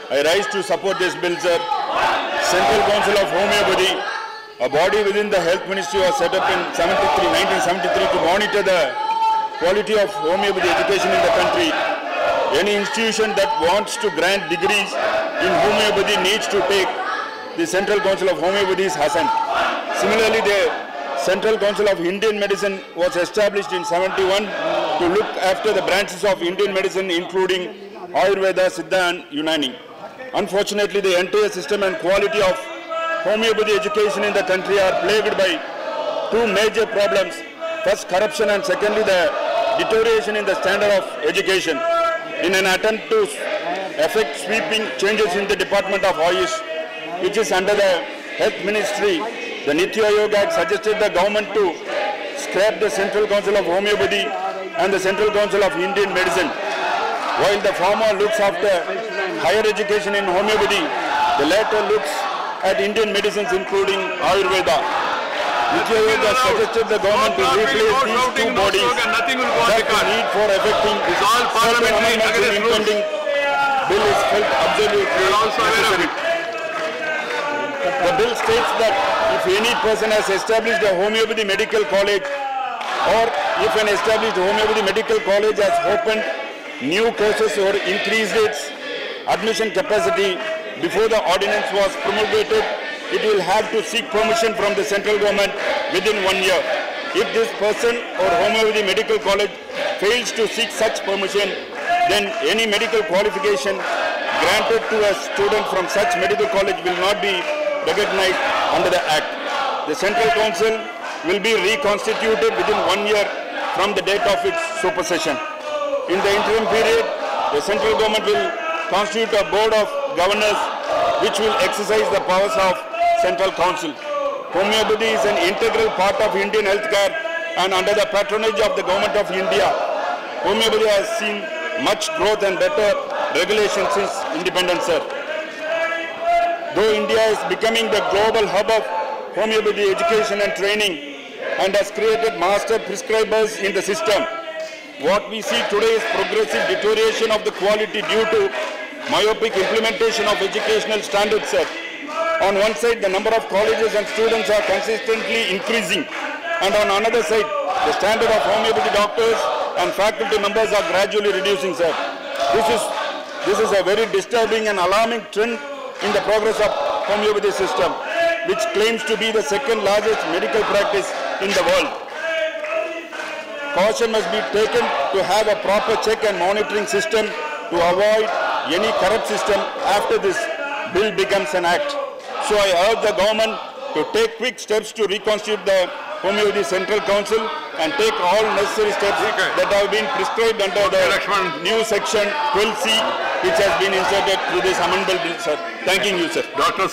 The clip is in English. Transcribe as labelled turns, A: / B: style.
A: I rise to support this bill, sir. Central Council of Homeopathy, a body within the Health Ministry, was set up in 1973 to monitor the quality of homeopathy education in the country. Any institution that wants to grant degrees in homeopathy needs to take the Central Council of Homeopathy's Hassan. Similarly, the Central Council of Indian Medicine was established in 71 to look after the branches of Indian medicine, including Ayurveda, Siddha and Unani. Unfortunately, the entire system and quality of homeopathy education in the country are plagued by two major problems. First, corruption, and secondly, the deterioration in the standard of education. In an attempt to effect sweeping changes in the Department of Ayush, which is under the Health Ministry, the Niti Aayog Act suggested the government to scrap the Central Council of Homeopathy and the Central Council of Indian Medicine. While the former looks after higher education in homeopathy, the latter looks at Indian medicines including Ayurveda. Niti Aayog has suggested the government to replace these two bodies. Thus, the need for effecting certain amendments in the impending bill is felt absolutely necessary. The bill states that if any person has established a homeopathy medical college, or if an established homeopathy medical college has opened new courses or increased its admission capacity before the ordinance was promulgated, it will have to seek permission from the central government within 1 year. If this person or homeopathy medical college fails to seek such permission, then any medical qualification granted to a student from such medical college will not be recognized under the Act. The Central Council will be reconstituted within 1 year from the date of its supersession. In the interim period, the central government will constitute a board of governors which will exercise the powers of Central Council. Homeopathy is an integral part of Indian healthcare, and under the patronage of the Government of India, homeopathy has seen much growth and better regulation since independence, sir. Though India is becoming the global hub of homeopathy education and training and has created master prescribers in the system, what we see today is progressive deterioration of the quality due to myopic implementation of educational standards, sir. On one side, the number of colleges and students are consistently increasing, and on another side, the standard of homeopathy doctors and faculty members are gradually reducing, sir. This is a very disturbing and alarming trend in the progress of homeopathy system, which claims to be the second largest medical practice in the world. Caution must be taken to have a proper check and monitoring system to avoid any corrupt system after this bill becomes an act. So I urge the government to take quick steps to reconstitute the Homeopathy Central Council and take all necessary steps that have been prescribed under the new section 12C, which has been inserted through this amendment bill, sir. Thanking you, sir.
B: Dr.